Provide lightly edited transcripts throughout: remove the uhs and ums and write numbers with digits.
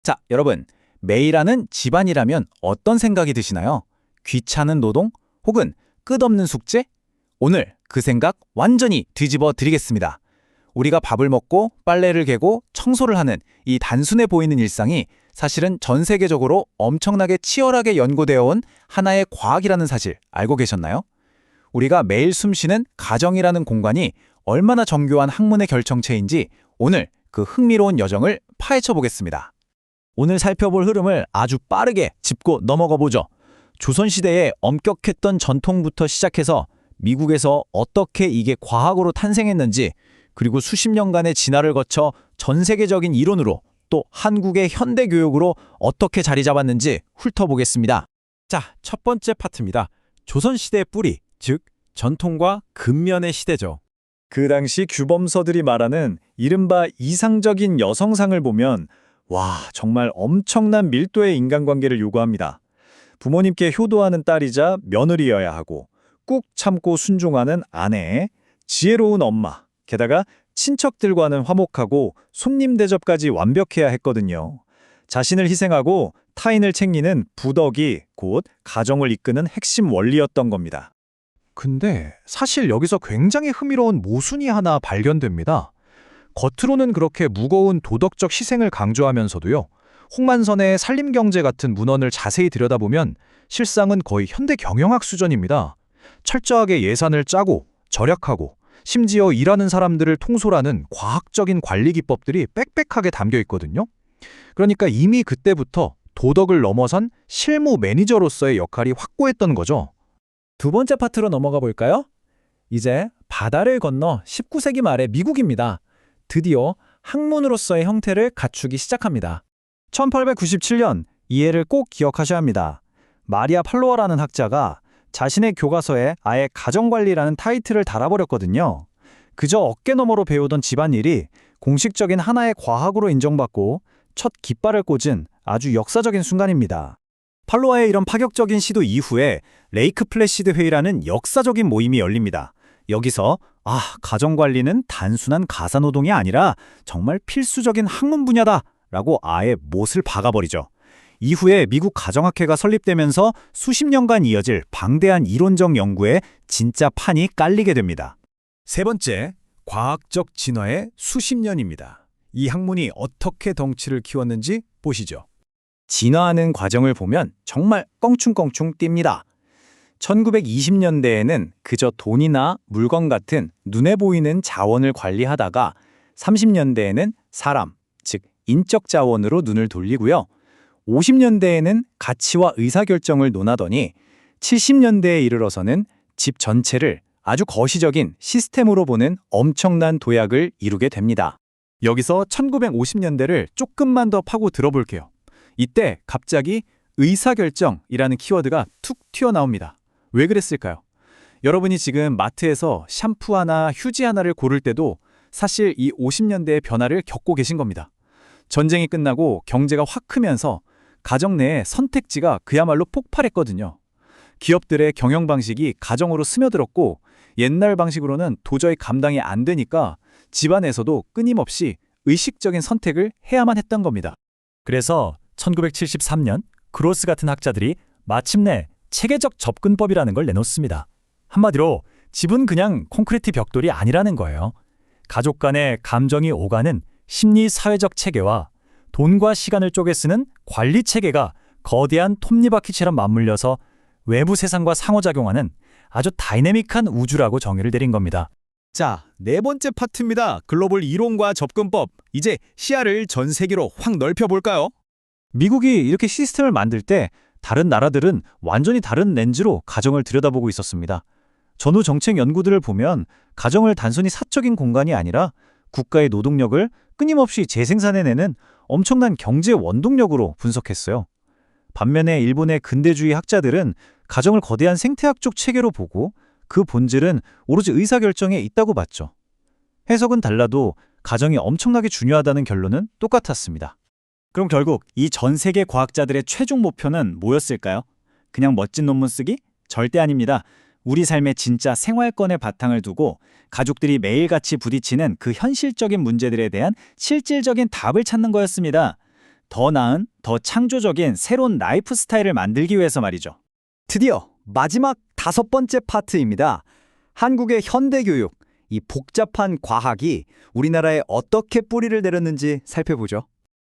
자, 여러분, 매일 하는 집안이라면 어떤 생각이 드시나요? 귀찮은 노동? 혹은 끝없는 숙제? 오늘 그 생각 완전히 뒤집어 드리겠습니다. 우리가 밥을 먹고 빨래를 개고 청소를 하는 이 단순해 보이는 일상이 사실은 전 세계적으로 엄청나게 치열하게 연구되어 온 하나의 과학이라는 사실 알고 계셨나요? 우리가 매일 숨쉬는 가정이라는 공간이 얼마나 정교한 학문의 결정체인지 오늘 그 흥미로운 여정을 파헤쳐 보겠습니다. 오늘 살펴볼 흐름을 아주 빠르게 짚고 넘어가 보죠. 조선시대의 엄격했던 전통부터 시작해서 미국에서 어떻게 이게 과학으로 탄생했는지, 그리고 수십 년간의 진화를 거쳐 전 세계적인 이론으로 또 한국의 현대 교육으로 어떻게 자리 잡았는지 훑어보겠습니다. 자, 첫 번째 파트입니다. 조선시대의 뿌리, 즉 전통과 근면의 시대죠. 그 당시 규범서들이 말하는 이른바 이상적인 여성상을 보면 와, 정말 엄청난 밀도의 인간관계를 요구합니다. 부모님께 효도하는 딸이자 며느리여야 하고 꾹 참고 순종하는 아내, 지혜로운 엄마, 게다가 친척들과는 화목하고 손님 대접까지 완벽해야 했거든요. 자신을 희생하고 타인을 챙기는 부덕이 곧 가정을 이끄는 핵심 원리였던 겁니다. 근데 사실 여기서 굉장히 흥미로운 모순이 하나 발견됩니다. 겉으로는 그렇게 무거운 도덕적 희생을 강조하면서도요, 홍만선의 산림경제 같은 문헌을 자세히 들여다보면 실상은 거의 현대 경영학 수준입니다. 철저하게 예산을 짜고 절약하고 심지어 일하는 사람들을 통솔하는 과학적인 관리 기법들이 빽빽하게 담겨 있거든요. 그러니까 이미 그때부터 도덕을 넘어선 실무 매니저로서의 역할이 확고했던 거죠. 두 번째 파트로 넘어가 볼까요? 이제 바다를 건너 19세기 말의 미국입니다. 드디어 학문으로서의 형태를 갖추기 시작합니다. 1897년 이 해를 꼭 기억하셔야 합니다. 마리아 팔로어라는 학자가 자신의 교과서에 아예 가정관리라는 타이틀을 달아버렸거든요. 그저 어깨너머로 배우던 집안일이 공식적인 하나의 과학으로 인정받고 첫 깃발을 꽂은 아주 역사적인 순간입니다. 팔로아의 이런 파격적인 시도 이후에 레이크 플래시드 회의라는 역사적인 모임이 열립니다. 여기서 가정관리는 단순한 가사노동이 아니라 정말 필수적인 학문 분야다라고 아예 못을 박아버리죠. 이후에 미국 가정학회가 설립되면서 수십 년간 이어질 방대한 이론적 연구에 진짜 판이 깔리게 됩니다. 세 번째, 과학적 진화의 수십 년입니다. 이 학문이 어떻게 덩치를 키웠는지 보시죠. 진화하는 과정을 보면 정말 껑충껑충 뜁니다. 1920년대에는 그저 돈이나 물건 같은 눈에 보이는 자원을 관리하다가 30년대에는 사람, 즉 인적 자원으로 눈을 돌리고요. 50년대에는 가치와 의사결정을 논하더니 70년대에 이르러서는 집 전체를 아주 거시적인 시스템으로 보는 엄청난 도약을 이루게 됩니다. 여기서 1950년대를 조금만 더 파고 들어볼게요. 이때 갑자기 의사결정이라는 키워드가 툭 튀어나옵니다. 왜 그랬을까요? 여러분이 지금 마트에서 샴푸 하나, 휴지 하나를 고를 때도 사실 이 50년대의 변화를 겪고 계신 겁니다. 전쟁이 끝나고 경제가 확 크면서 가정 내의 선택지가 그야말로 폭발했거든요. 기업들의 경영 방식이 가정으로 스며들었고 옛날 방식으로는 도저히 감당이 안 되니까 집안에서도 끊임없이 의식적인 선택을 해야만 했던 겁니다. 그래서 1973년 그로스 같은 학자들이 마침내 체계적 접근법이라는 걸 내놓습니다. 한마디로 집은 그냥 콘크리트 벽돌이 아니라는 거예요. 가족 간의 감정이 오가는 심리 사회적 체계와 돈과 시간을 쪼개 쓰는 관리 체계가 거대한 톱니바퀴처럼 맞물려서 외부 세상과 상호작용하는 아주 다이내믹한 우주라고 정의를 내린 겁니다. 자, 네 번째 파트입니다. 글로벌 이론과 접근법. 이제 시야를 전 세계로 확 넓혀볼까요? 미국이 이렇게 시스템을 만들 때 다른 나라들은 완전히 다른 렌즈로 가정을 들여다보고 있었습니다. 전후 정책 연구들을 보면 가정을 단순히 사적인 공간이 아니라 국가의 노동력을 끊임없이 재생산해내는 엄청난 경제 원동력으로 분석했어요. 반면에 일본의 근대주의 학자들은 가정을 거대한 생태학적 체계로 보고 그 본질은 오로지 의사결정에 있다고 봤죠. 해석은 달라도 가정이 엄청나게 중요하다는 결론은 똑같았습니다. 그럼 결국 이 전 세계 과학자들의 최종 목표는 뭐였을까요? 그냥 멋진 논문 쓰기? 절대 아닙니다. 우리 삶의 진짜 생활권의 바탕을 두고 가족들이 매일같이 부딪히는 그 현실적인 문제들에 대한 실질적인 답을 찾는 거였습니다. 더 나은, 더 창조적인 새로운 라이프 스타일을 만들기 위해서 말이죠. 드디어 마지막 5번째 파트입니다. 한국의 현대교육, 이 복잡한 과학이 우리나라에 어떻게 뿌리를 내렸는지 살펴보죠.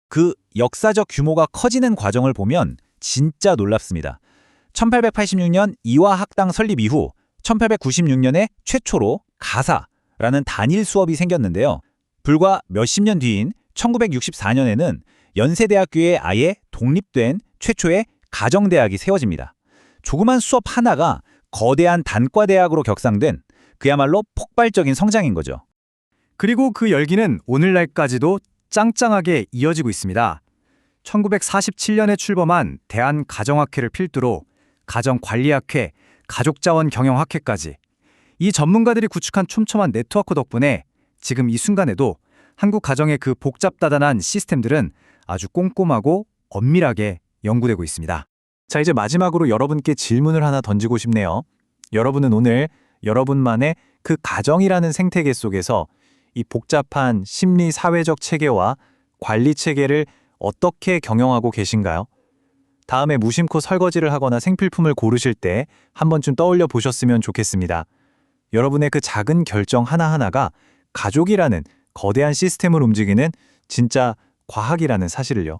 그 역사적 규모가 커지는 과정을 보면 진짜 놀랍습니다. 1886년 이화학당 설립 이후 1896년에 최초로 가사라는 단일 수업이 생겼는데요. 불과 몇십 년 뒤인 1964년에는 연세대학교에 아예 독립된 최초의 가정대학이 세워집니다. 조그만 수업 하나가 거대한 단과대학으로 격상된 그야말로 폭발적인 성장인 거죠. 그리고 그 열기는 오늘날까지도 짱짱하게 이어지고 있습니다. 1947년에 출범한 대한가정학회를 필두로 가정관리학회, 가족자원경영학회까지 이 전문가들이 구축한 촘촘한 네트워크 덕분에 지금 이 순간에도 한국 가정의 그 복잡다단한 시스템들은 아주 꼼꼼하고 엄밀하게 연구되고 있습니다. 자, 이제 마지막으로 여러분께 질문을 하나 던지고 싶네요. 여러분은 오늘 여러분만의 그 가정이라는 생태계 속에서 이 복잡한 심리 사회적 체계와 관리 체계를 어떻게 경영하고 계신가요? 다음에 무심코 설거지를 하거나 생필품을 고르실 때 한 번쯤 떠올려 보셨으면 좋겠습니다. 여러분의 그 작은 결정 하나하나가 가족이라는 거대한 시스템을 움직이는 진짜 과학이라는 사실을요.